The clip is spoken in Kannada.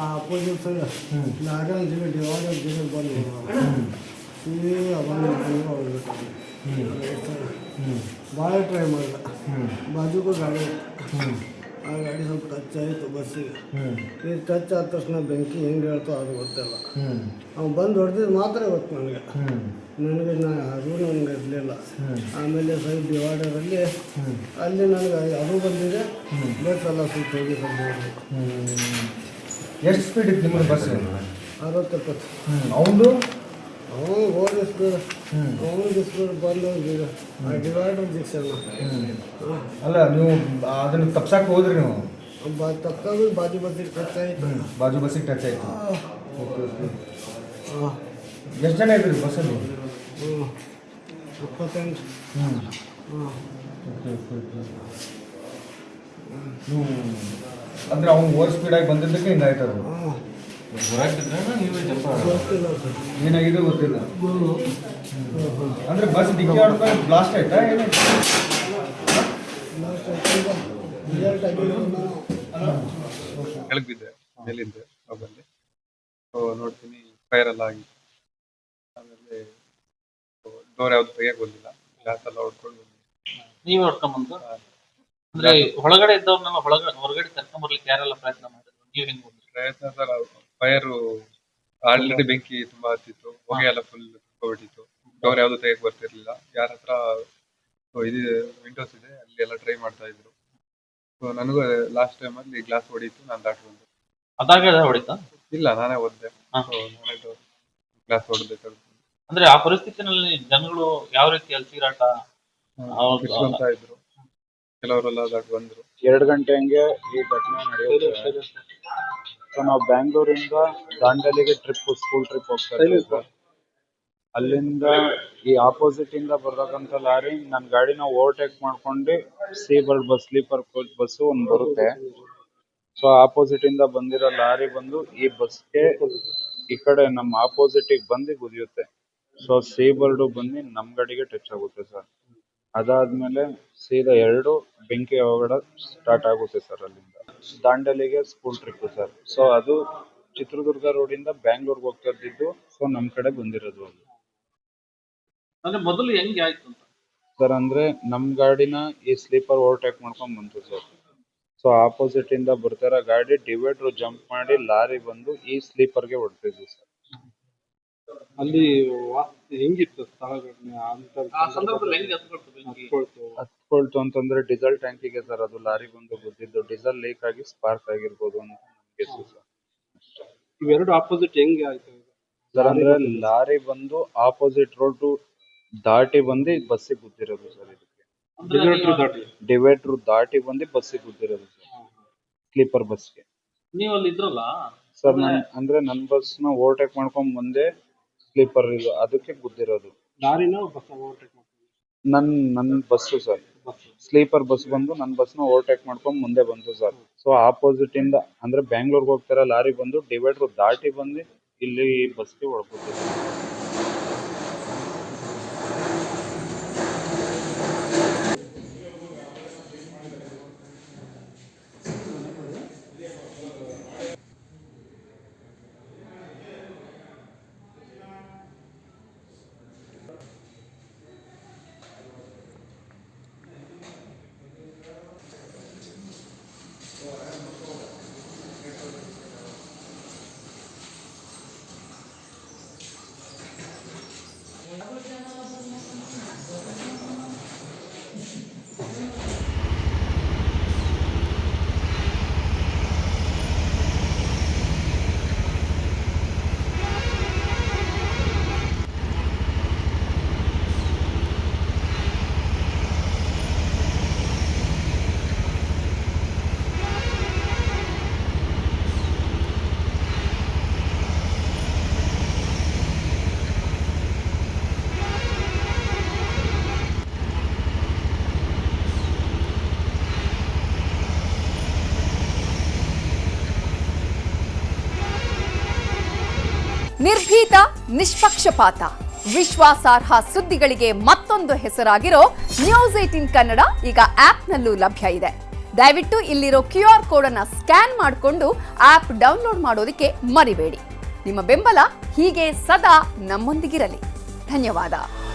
ಅಪೋಸಿಟ್ ಲಾರಿ ಅಂತೀವಿ ಡಿವೈಡರ್ ಜೀರೋ ಬಂದು ಭಾಳ ಟ್ರೈ ಮಾಡಿದೆ ಬಾಜುಗೂ ಗಾಡಿ ಆ ಗಾಡಿ ಸ್ವಲ್ಪ ಟಚ್ ಆಯಿತು ಬಸ್ಸಿಗೆ ಈ ಟಚ್ ಆದ ತಕ್ಷಣ ಬೆಂಕಿ ಹೆಂಗೆ ಹೇಳ್ತೋ ಅದು ಗೊತ್ತಿಲ್ಲ ಅವ್ನು ಬಂದು ಹೊಡೆದಿದ್ದು ಮಾತ್ರ ಗೊತ್ತು ನನಗೆ ಅದು ನನಗೆ ಇರಲಿಲ್ಲ ಆಮೇಲೆ ಸೈಡ್ ಡಿವೈಡರಲ್ಲಿ ಅಲ್ಲಿ ನನಗೆ ಅದು ಬಂದಿದೆ ಬೇಕಲ್ಲ ಸ್ವಲ್ಪ ಹೋಗಿ ಎಷ್ಟು ಸ್ಪೀಡ್ ಇತ್ತು ನಿಮ್ಮ ಬಸ್ 60-70 ಅವನು ಹೋಗಿ ಸ್ಪೀಡ್ ಅವನಿಗೆ ಸ್ಪೀಡ್ ಬಂದು ಆ ಡಿವೈಡರ್ ದಿಕ್ಸಲ್ಲ ಅಲ್ಲ ನೀವು ಅದನ್ನು ತಪ್ಸಕ್ಕೆ ಹೋದ್ರಿ ನೀವು ತಪ್ಪಾಗಿ ಬಾಜು ಬಸ್ಸಿಗೆ ಟಚ್ ಆಯಿತು ಬಾಜು ಬಸ್ಸಿಗೆ ಟಚ್ ಆಯಿತು ಓಕೆ ಓಕೆ ಎಷ್ಟು ಜನ ಇದ್ರಿ ಬಸ್ಸಲ್ಲಿ 28 ಓಕೆ ಓಕೆ ನೀವು ಅಂದರೆ ಅವ್ನು ಓವರ್ ಸ್ಪೀಡಾಗಿ ಬಂದಿದ್ದಕ್ಕೆ ಹಿಂಗಾಯ್ತು ಅದು ಗೊತ್ತಿಲ್ಲ ಸರ್ ಏನಾಗಿದೆ ಗೊತ್ತಿಲ್ಲ ಅಂದರೆ ಬಸ್ ಡಿಕ್ಕಿ ಆಡ್ಕೊಂಡು ಬ್ಲಾಸ್ಟ್ ಆಯ್ತಾ ಏನಾಯ್ತು ಕೆಳಗೆ ಬಿದ್ದೆ ಮೇಲಿಂದ ಬಂದೆ ನೋಡ್ತೀನಿ ಫೈರ್ ಎಲ್ಲ ಆಗಿ ಆಮೇಲೆ ಡೋರ್ ಯಾವ್ದು ತೆಗಿಯಕ್ಕೆ ಬಂದಿಲ್ಲ ಗ್ಲಾಸ್ ಎಲ್ಲ ಹೊಡ್ಕೊಂಡು ಬಂದ್ವಿ. ನೀವೇ ಹೊಡ್ಕೊಂಬಂದು ಅಂದ್ರೆ ಒಳಗಡೆ ಇದ್ದವ್ರನ್ನೆಲ್ಲ ಹೊರಗಡೆ ಕರ್ಕೊಂಬರ್ಲಿಕ್ಕೆ ಯಾರೆಲ್ಲ ಪ್ರಯತ್ನ ಮಾಡಿದ್ರು ನೀವು ಹೆಂಗ್ ಬಂದ್ರಿ? ಪ್ರಯತ್ನ ಸರ್ ಫೈರು ಆಲ್ರೆಡಿ ಬೆಂಕಿ ತುಂಬಾ ಹತ್ತಿತ್ತು, ಹೊಗೆ ಎಲ್ಲ ಫುಲ್ ತುಂಬಿಟ್ಟಿತ್ತು. ಡೋರ್ ಯಾವ್ದು ತೆಗಿಯಕ್ಕೆ ಬರ್ತಿರ್ಲಿಲ್ಲ. ಯಾರ ಹತ್ರ ಇದು ವಿಂಡೋಸ್ ಇದೆ ಅಲ್ಲಿ ಎಲ್ಲ ಟ್ರೈ ಮಾಡ್ತಾ ಇದ್ರು. ನನಗೂ ಲಾಸ್ಟ್ ಟೈಮ್ ಅಲ್ಲಿ ಗ್ಲಾಸ್ ಹೊಡೀತು, ನಾನು ದಾಟಿ ಬಂದೆ. ಅದಾಗ ಹೊಡಿತಾ? ಇಲ್ಲ, ನಾನೇ ಓದ್ದೆ. ನಾನೇ ಗ್ಲಾಸ್ ಹೊಡೆದೆ. ಅಂದ್ರೆ ಆ ಪರಿಸ್ಥಿತಿನಲ್ಲಿ ಜನಗಳು ಯಾವ ರೀತಿ ಅಲ್ಲಿ ಚೀರಾಟ ಕಿಸ್ಕೊಂತ ಇದ್ರು, ಕೆಲವರೆಲ್ಲ ದಾಟಿ ಬಂದ್ರು. 2 ಗಂಟೆ ಹಂಗೆ ಈ ಘಟನೆ ನಡೆಯುತ್ತೆ. ಸೊ ನಾವು ಬ್ಯಾಂಗ್ಳೂರಿಂದ ದಾಂಡೇಲಿಗೆ ಸ್ಕೂಲ್ ಟ್ರಿಪ್ ಹೋಗ್ತಾ ಇದ್ವಿ ಸರ್. ಅಲ್ಲಿಂದ ಈ ಆಪೋಸಿಟ್ ಇಂದ ಬರ್ತಕ್ಕಂಥ ಲಾರಿ ನನ್ನ ಗಾಡಿನ ಓವರ್ಟೇಕ್ ಮಾಡ್ಕೊಂಡು Seabird bus sleeper coach bus ಒಂದು ಬರುತ್ತೆ. ಸೊ ಆಪೋಸಿಟ್ ಇಂದ ಬಂದಿರೋ ಲಾರಿ ಬಂದು ಈ ಬಸ್ಗೆ ಈ ಕಡೆ ನಮ್ಮ ಆಪೋಸಿಟ್ ಬಂದು ಗುದಿಯುತ್ತೆ. ಸೊ ಸೀಬರ್ಡ್ ಬಂದು ನಮ್ ಗಾಡಿಗೆ ಟಚ್ ಆಗುತ್ತೆ ಸರ್. ಅದಾದ್ಮೇಲೆ ಸೀದಾ 2 ಬೆಂಕಿ ಅವಘಡ ಸ್ಟಾರ್ಟ್ ಆಗುತ್ತೆ ಸರ್. ಅಲ್ಲಿಂದ ದಾಂಡೇಲಿಗೆ ಸ್ಕೂಲ್ ಟ್ರಿಪ್ ಸರ್. ಸೊ ಅದು ಚಿತ್ರದುರ್ಗ ರೋಡಿಂದ ಬ್ಯಾಂಗ್ಳೂರ್ಗೆ ಹೋಗ್ತಾ ಇದ್ದಿದ್ದು. ಸೊ ನಮ್ ಕಡೆ ಬಂದಿರೋದು ಅದು. ಅಂದ್ರೆ ಮೊದಲು ಹೆಂಗೆ ಆಯ್ತು ಅಂತ ಸರ್, ಅಂದ್ರೆ ನಮ್ ಗಾಡಿನ ಈ ಸ್ಲೀಪರ್ ಓವರ್ಟೇಕ್ ಮಾಡ್ಕೊಂಡ್ ಬಂತು ಸರ್. ಸೊ ಆಪೋಸಿಟ್ ಇಂದ ಬರ್ತಾರ ಗಾಡಿ ಡಿವೈಡರ್ ಜಂಪ್ ಮಾಡಿ ಲಾರಿ ಬಂದು ಈ ಸ್ಲೀಪರ್ಗೆ ಹೊಡ್ತಿದ್ವಿ ಸರ್. ಅಲ್ಲಿ ಹೆಂಗಿತ್ತು ಆ ಸಂದರ್ಭದಲ್ಲಿ ಹೆಂಗೆ ಹತ್ಕೊಳ್ತು ಅಂತಂದ್ರೆ ಡೀಸೆಲ್ ಟ್ಯಾಂಕಿಗೆ ಸರ್ ಅದು ಲಾರಿ ಬಂದು ಗುದ್ದಿದ್ದು. ಡೀಸೆಲ್ ಲೀಕ್ ಆಗಿ ಸ್ಪಾರ್ಕ್ ಆಗಿರ್ಬೋದು ಅಂತ ನಮ್ಗೆ ಸರ್. ಇವೆರಡು ಆಪೋಸಿಟ್ ಹೆಂಗೆ ಆಯ್ತು ಸರ್, ಅಂದ್ರೆ ಲಾರಿ ಬಂದು ಆಪೋಸಿಟ್ ರೋಡ್ ದಾಟಿ ಬಂದು ಬಸ್ಸಿಗೆ ಗುದ್ದಿರೋದು ಸರ್. ಇದಕ್ಕೆ ಡಿವೈಡರ್ ದಾಟಿ ಬಂದು ಬಸ್ಸಿಗೆ ಗುದ್ದಿರೋದು ಸರ್, ಸ್ಲೀಪರ್ ಬಸ್ಗೆ. ನೀವು ಅಲ್ಲಿ ಇದ್ರಲ್ಲ ಸರ್, ಅಂದ್ರೆ ನನ್ ಬಸ್ ನ ಓವರ್ಟೇಕ್ ಮಾಡ್ಕೊಂಡ್ ಬಂದೆ ಸ್ಲೀಪರ್ ಇದು ಅದಕ್ಕೆ ಗುದ್ದಿರೋದು. ಲಾರಿನ ಬಸ್ ಓವರ್ಟೇಕ್ ನನ್ ಬಸ್ಸು ಸರ್, ಸ್ಲೀಪರ್ ಬಸ್ ಬಂದು ನನ್ ಬಸ್ ನ ಓವರ್ಟೇಕ್ ಮಾಡ್ಕೊಂಡ್ ಮುಂದೆ ಬಂತು ಸರ್. ಸೊ ಆಪೋಸಿಟ್ ಇಂದ ಅಂದ್ರೆ ಬ್ಯಾಂಗ್ಳೂರ್ಗೆ ಹೋಗ್ತಾರ ಲಾರಿ ಬಂದು ಡಿವೈಡರ್ ದಾಟಿ ಬಂದು ಇಲ್ಲಿ ಬಸ್ಗೆ ಹೊಡ್ಕೊತಿದ್ರು. ನಿರ್ಭೀತ, ನಿಷ್ಪಕ್ಷಪಾತ, ವಿಶ್ವಾಸಾರ್ಹ ಸುದ್ದಿಗಳಿಗೆ ಮತ್ತೊಂದು ಹೆಸರಾಗಿರೋ ನ್ಯೂಸ್ 18 ಕನ್ನಡ ಈಗ ಆಪ್ನಲ್ಲೂ ಲಭ್ಯ ಇದೆ. ದಯವಿಟ್ಟು ಇಲ್ಲಿರೋ QR ಕೋಡ್ ಅನ್ನ ಸ್ಕ್ಯಾನ್ ಮಾಡಿಕೊಂಡು ಆಪ್ ಡೌನ್ಲೋಡ್ ಮಾಡೋದಕ್ಕೆ ಮರಿಬೇಡಿ. ನಿಮ್ಮ ಬೆಂಬಲ ಹೀಗೆ ಸದಾ ನಮ್ಮೊಂದಿಗಿರಲಿ. ಧನ್ಯವಾದ.